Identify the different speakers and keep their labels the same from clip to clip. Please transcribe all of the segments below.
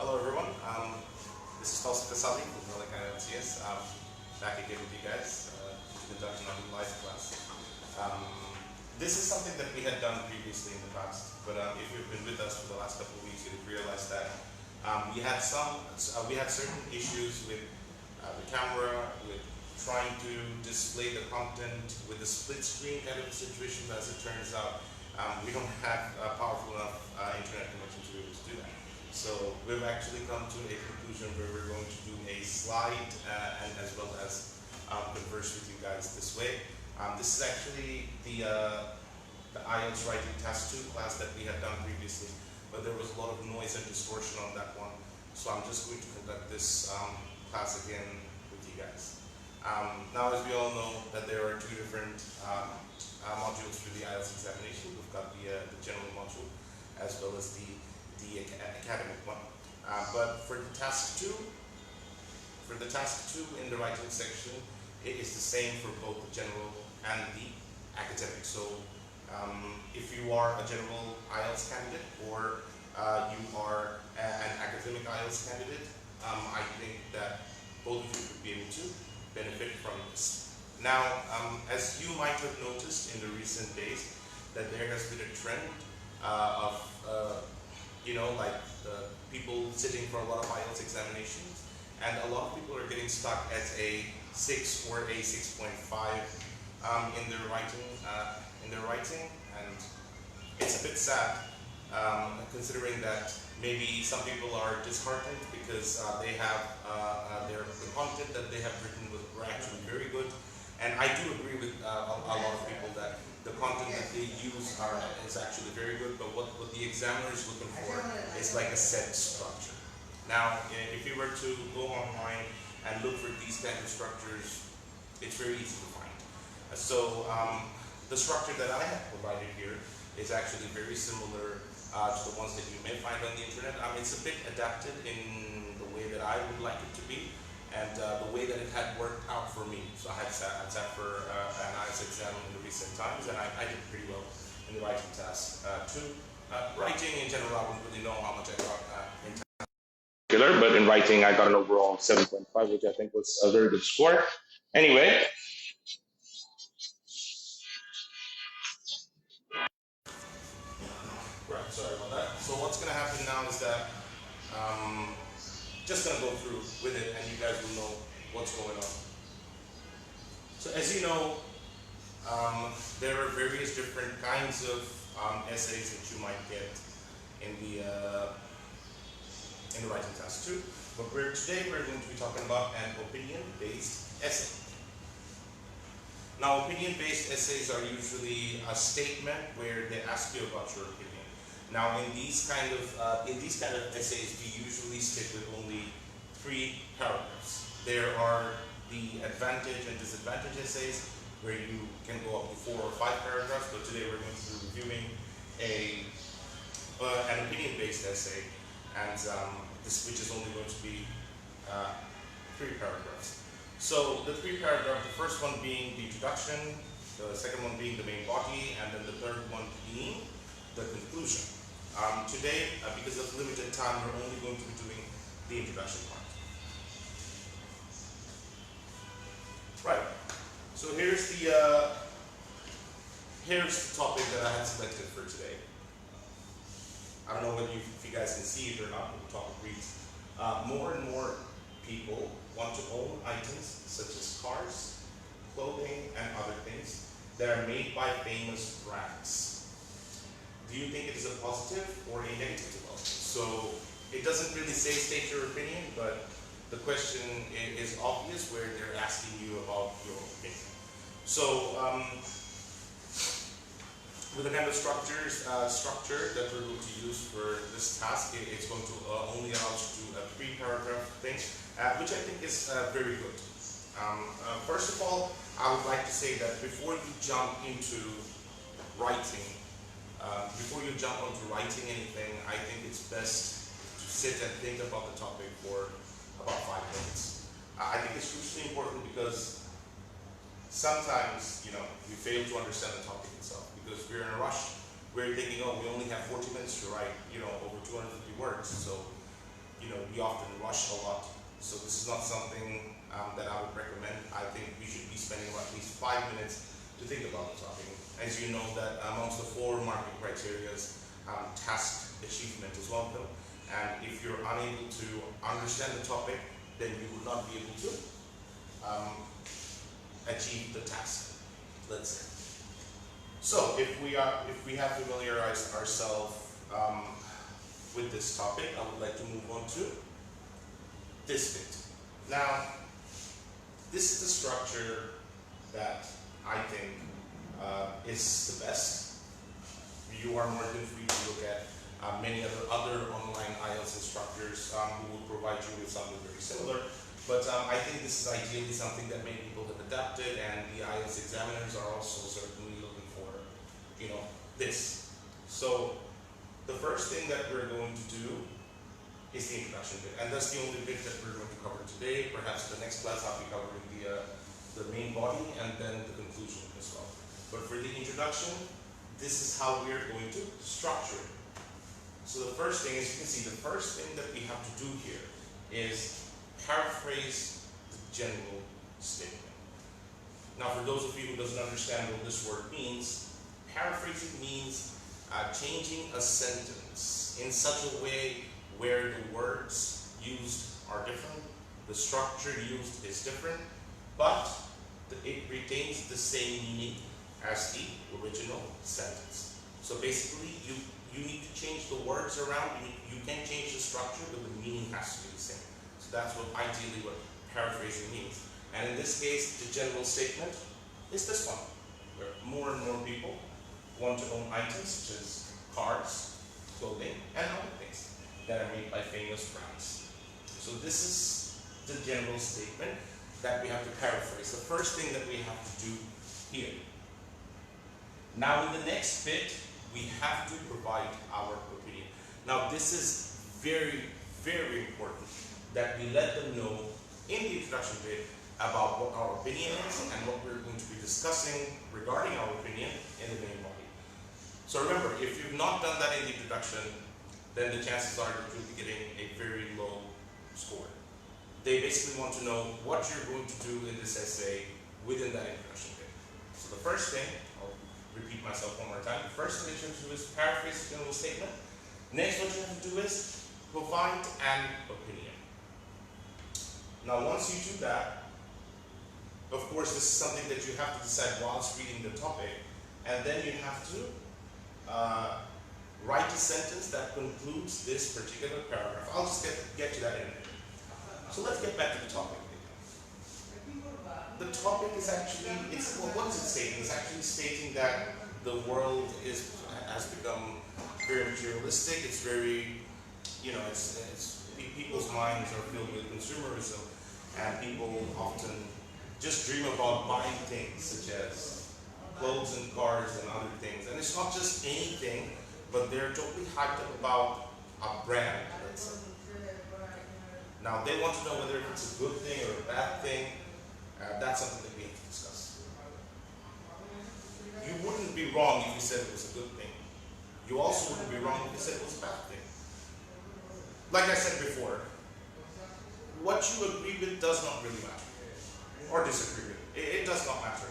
Speaker 1: Hello everyone, this is Tawsif from IELTS. Back again with you guys to conduct another live class. This is something that we had done previously in the past, but if you've been with us for the last couple of weeks, you'll realize that we had certain issues with the camera, with trying to display the content with a split screen kind of a situation. As it turns out, we don't have a powerful enough internet connection to be able to do that. So we've actually come to a conclusion where we're going to do a slide and as well as converse with you guys this way. This is actually the IELTS Writing Task 2 class that we had done previously, but there was a lot of noise and distortion on that one. So I'm just going to conduct this class again with you guys. Now, as we all know, that there are two different modules for the IELTS examination. We've got the general module as well as the academic one. But for the task 2, in the writing section, it is the same for both the general and the academic. So if you are a general IELTS candidate or you are an academic IELTS candidate, I think that both of you could be able to benefit from this. Now, as you might have noticed in the recent days, that there has been a trend of people sitting for a lot of IELTS examinations, and a lot of people are getting stuck at a 6 or a 6.5 in their writing, and it's a bit sad considering that maybe some people are disheartened because they have the content that they have written were actually very good, and I do agree with a lot of people that the content that they use is actually very good, but what the examiner is looking for is like a set structure. Now, if you were to go online and look for these kind of structures, it's very easy to find. So the structure that I have provided here is actually very similar to the ones that you may find on the internet. It's a bit adapted in the way that I would like it to be, and the way that it had worked out for me. So I had sat for an IELTS exam in the recent times, and I did pretty well in the writing task too. Writing in general, I wouldn't really know how much I got in particular, but in writing, I got an overall 7.5, which I think was a very good score. Anyway. Right, sorry about that. So what's going to happen now is that just going to go through with it, and you guys will know what's going on. So as you know, there are various different kinds of essays that you might get in the writing task 2. But today we're going to be talking about an opinion-based essay. Now, opinion-based essays are usually a statement where they ask you about your opinion. Now, in these kind of essays, we usually stick with only 3 paragraphs. There are the advantage and disadvantage essays where you can go up to 4 or 5 paragraphs, but today we're going to be reviewing an opinion-based essay, and which is only going to be 3 paragraphs. So the 3 paragraphs, the first one being the introduction, the second one being the main body, and then the third one being the conclusion. Today, because of limited time, we're only going to be doing the introduction part. Right. So here's the topic that I had selected for today. I don't know whether if you guys can see it or not, but the topic reads: more and more people want to own items such as cars, clothing, and other things that are made by famous brands. Do you think it is a positive or a negative development? So it doesn't really say state your opinion, but the question is obvious where they're asking you about your opinion. So with the kind of structure that we're going to use for this task, it's going to only allow us to do a 3-paragraph thing, which I think is very good. First of all, I would like to say that before you jump into writing, anything, I think it's best to sit and think about the topic for about 5 minutes. I think it's hugely important because sometimes, we fail to understand the topic itself because we're in a rush. We're thinking, oh, we only have 40 minutes to write, over 250 words. So, we often rush a lot. So this is not something that I would recommend. I think we should be spending at least 5 minutes to think about the topic. As you know that amongst the 4 marking criteria, task achievement is one of them. And if you're unable to understand the topic, then you will not be able to achieve the task, let's say. So if we have familiarized ourselves with this topic, I would like to move on to this bit. Now, this is the structure that I think is the best. You are more than free to look at many other online IELTS instructors who will provide you with something very similar. But I think this is ideally something that many people have adapted, and the IELTS examiners are also certainly looking for, this. So the first thing that we're going to do is the introduction bit, and that's the only bit that we're going to cover today. Perhaps the next class I'll be covering the main body and then the conclusion as well. But for the introduction, this is how we're going to structure it. So the first thing, as you can see, the first thing that we have to do here is paraphrase the general statement. Now, for those of you who doesn't understand what this word means, paraphrasing means changing a sentence in such a way where the words used are different, the structure used is different, but it retains the same meaning as the original sentence. So basically, you need to change the words around. You can change the structure, but the meaning has to be the same. So that's ideally what paraphrasing means. And in this case, the general statement is this one, where more and more people want to own items such as cars, clothing, and other things that are made by famous brands. So this is the general statement that we have to paraphrase. The first thing that we have to do here. Now in the next bit, we have to provide our opinion. Now this is very, very important that we let them know in the introduction bit about what our opinion is and what we're going to be discussing regarding our opinion in the main body. So remember, if you've not done that in the introduction, then the chances are that you'll be getting a very low score. They basically want to know what you're going to do in this essay within that introduction bit. So the first thing, I'll repeat myself one more time. The first thing that you have to do is paraphrase the general statement. Next, what you have to do is provide an opinion. Now, once you do that, of course, this is something that you have to decide whilst reading the topic, and then you have to write a sentence that concludes this particular paragraph. I'll just get to that in a minute. So let's get back to the topic. The topic is actually, what is it stating? It's actually stating that the world has become very materialistic. It's very, people's minds are filled with consumerism, and people often just dream about buying things such as clothes and cars and other things. And it's not just anything, but they're totally hyped up about a brand, let's say. Now, they want to know whether it's a good thing or a bad thing. That's something that we have to discuss. You wouldn't be wrong if you said it was a good thing. You also wouldn't be wrong if you said it was a bad thing. Like I said before, what you agree with does not really matter, or disagree with. It does not matter.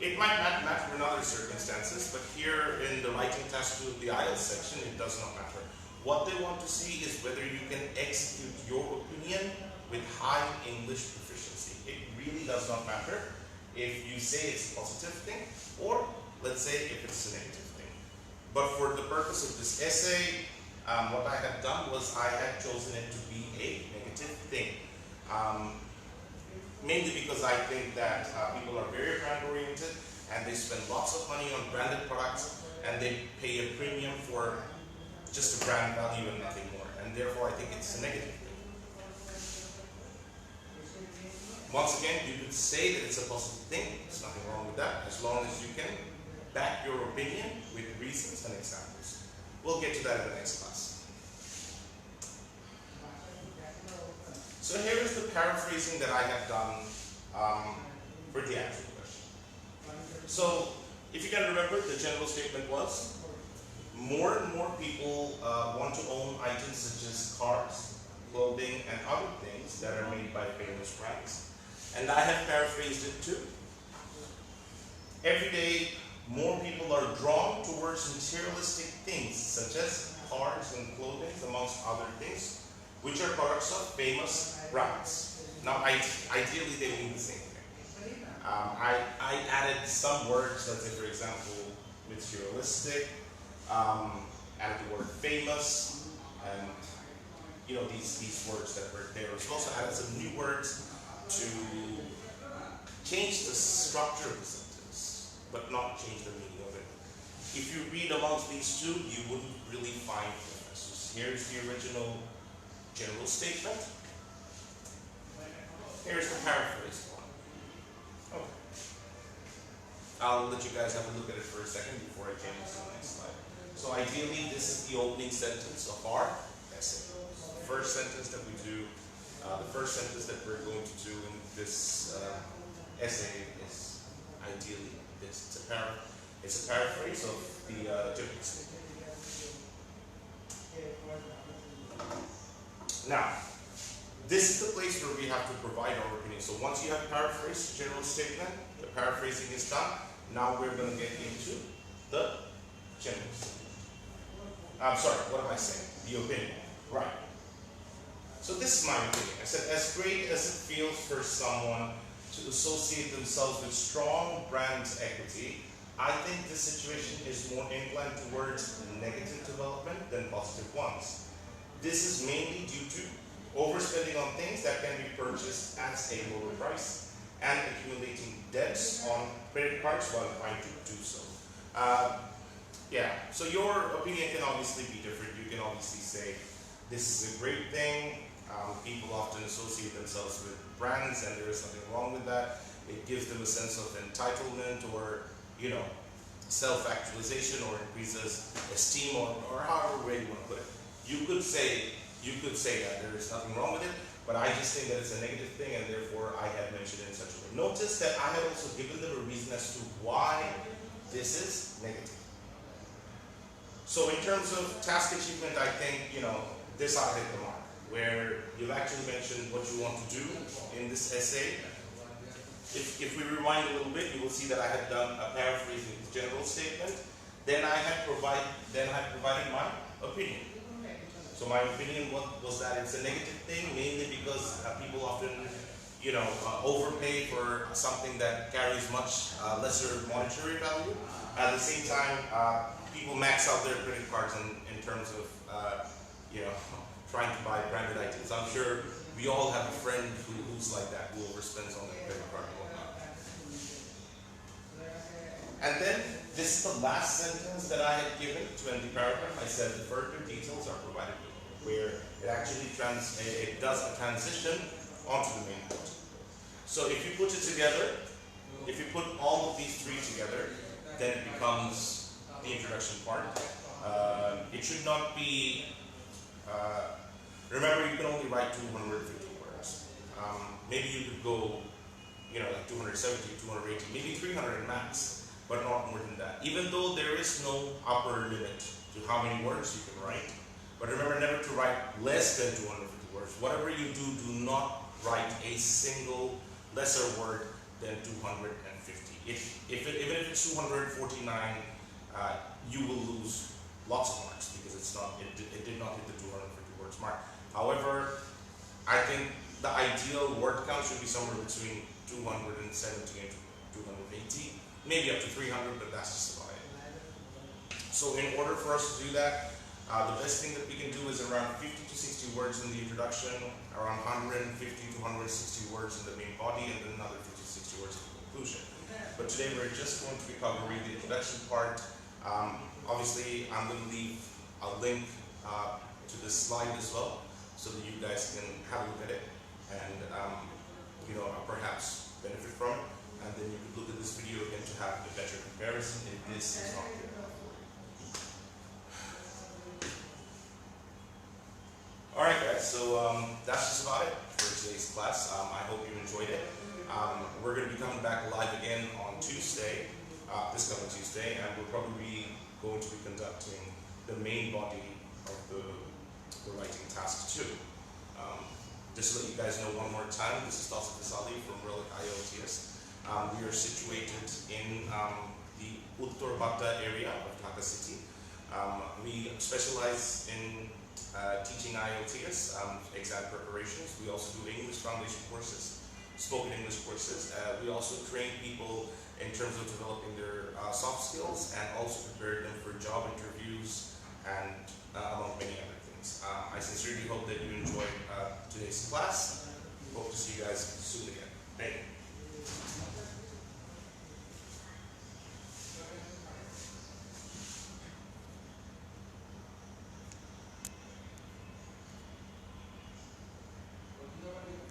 Speaker 1: It might not matter in other circumstances, but here in the writing task to the IELTS section, it does not matter. What they want to see is whether you can execute your opinion with high English proficiency. It really does not matter if you say it's a positive thing, or let's say if it's a negative thing. But for the purpose of this essay, what I had done was I had chosen it to be a negative thing. Mainly because I think that people are very brand oriented, and they spend lots of money on branded products, and they pay a premium for just a brand value and nothing more. And therefore I think it's a negative thing. Once again, you could say that it's a positive thing. There's nothing wrong with that, as long as you can back your opinion with reasons and examples. We'll get to that in the next class. So here is the paraphrasing that I have done for the actual question. So if you can remember, the general statement was, more and more people want to own items such as cars, clothing, that are made by famous brands. And I have paraphrased it too. Every day, more people are drawn towards materialistic things, such as cars and clothing, amongst other things, which are products of famous brands. Now, ideally, they mean the same thing. I added some words, let's say, for example, materialistic, added the word famous, and these words that were there. We've also added some new words to change the structure of the sentence, but not change the meaning of it. If you read amongst these two, you wouldn't really find differences. Here's the original general statement. Here's the paraphrased one. Okay. I'll let you guys have a look at it for a second before I change to the next slide. So ideally, this is the opening sentence of our essay. The first sentence that we do, the first sentence that we're going to do in this essay is ideally this. It's a paraphrase of the general statement. Now, this is the place where we have to provide our opinion. So once you have paraphrased the general statement, the paraphrasing is done. Now we're going to get into the general statement. I'm sorry, what am I saying? The opinion. Right. So this is my opinion. I said, as great as it feels for someone to associate themselves with strong brand equity, I think this situation is more inclined towards negative development than positive ones. This is mainly due to overspending on things that can be purchased at a lower price and accumulating debts on credit cards while trying to do so. So your opinion can obviously be different. You can obviously say this is a great thing. People often associate themselves with brands, and there is nothing wrong with that. It gives them a sense of entitlement, or self-actualization, or increases esteem, or however way you want to put it. You could say that there is nothing wrong with it, but I just think that it's a negative thing, and therefore I had mentioned it in such a way. Notice that I had also given them a reason as to why this is negative. So in terms of task achievement, I think this I hit the mark, where you've actually mentioned what you want to do in this essay. If we rewind a little bit, you will see that I had done a paraphrasing of the general statement. Then I had provided my opinion. So my opinion was that it's a negative thing, mainly because people often, overpay for something that carries much lesser monetary value. At the same time, people max out their credit cards in terms of, trying to buy branded items. I'm sure we all have a friend who's like that, who overspends on their credit card and whatnot. And then, this is the last sentence that I had given to end the paragraph. I said the further details are provided where it actually it does a transition onto the main point. So if you put it together, if you put all of these three together, then it becomes the introduction part. It should not be, remember you can only write 250 words. Maybe you could go, like 270, 280, maybe 300 max, but not more than that. Even though there is no upper limit to how many words you can write. But remember never to write less than 250 words. Whatever you do, do not write a single lesser word than 250. Even if it's 249, you will lose lots of marks because it did not hit the 250 words mark. However, I think the ideal word count should be somewhere between 270 and 280, maybe up to 300, but that's just about it. So in order for us to do that, the best thing that we can do is around 50 to 60 words in the introduction, around 150 to 160 words in the main body, and then another 50 to 60 words in the conclusion. But today we're just going to be covering the introduction part. Obviously, I'm going to leave a link to this slide as well, so that you guys can have a look at it and perhaps benefit from it. And then you can look at this video again to have a better comparison if this is not clear enough for you. Alright guys, so that's just about it for today's class. I hope you enjoyed it. We're going to be coming back live again on Tuesday, this coming Tuesday, and we'll probably be going to be conducting the main body of the writing task 2. Just to let you guys know one more time, this is Tawsif from Relic IELTS. We are situated in the Uttar Bata area of Dhaka City. We specialize in teaching IELTS, exam preparations. We also do English foundation courses, spoken English courses. We also train people in terms of developing their soft skills and also prepare them for job interviews and among many other things. I sincerely hope that you enjoyed today's class. Hope to see you guys soon again. Thank you.